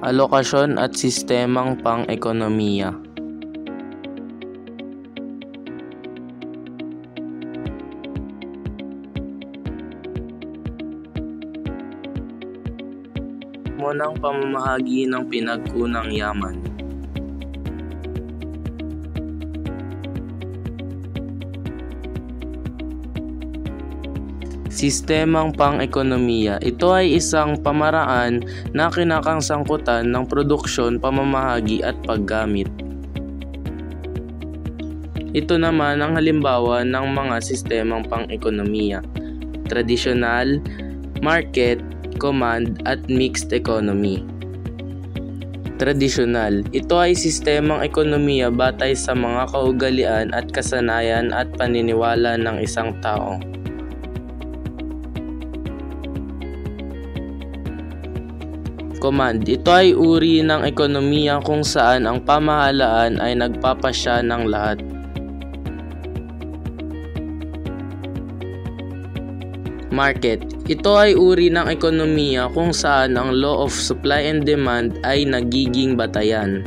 alokasyon at sistemang pang-ekonomiya. Munang pamamahagi ng pinagkunang yaman. Sistemang pang-ekonomiya. Ito ay isang pamaraan na kinakasangkutan ng produksyon, pamamahagi at paggamit. Ito naman ang halimbawa ng mga sistemang pang-ekonomiya: tradisyonal, market, command at mixed economy. Tradisyonal. Ito ay sistemang ekonomiya batay sa mga kaugalian at kasanayan at paniniwala ng isang tao. Command. Ito ay uri ng ekonomiya kung saan ang pamahalaan ay nagpapasya ng lahat. Market. Ito ay uri ng ekonomiya kung saan ang law of supply and demand ay nagiging batayan.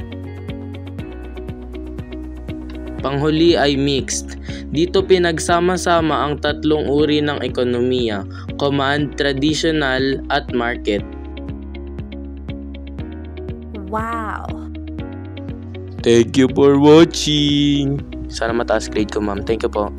Panghuli ay mixed. Dito pinagsama-sama ang tatlong uri ng ekonomiya: command, traditional, at market. Wow! Thank you for watching! Sana mataas grade ko, ma'am. Thank you po.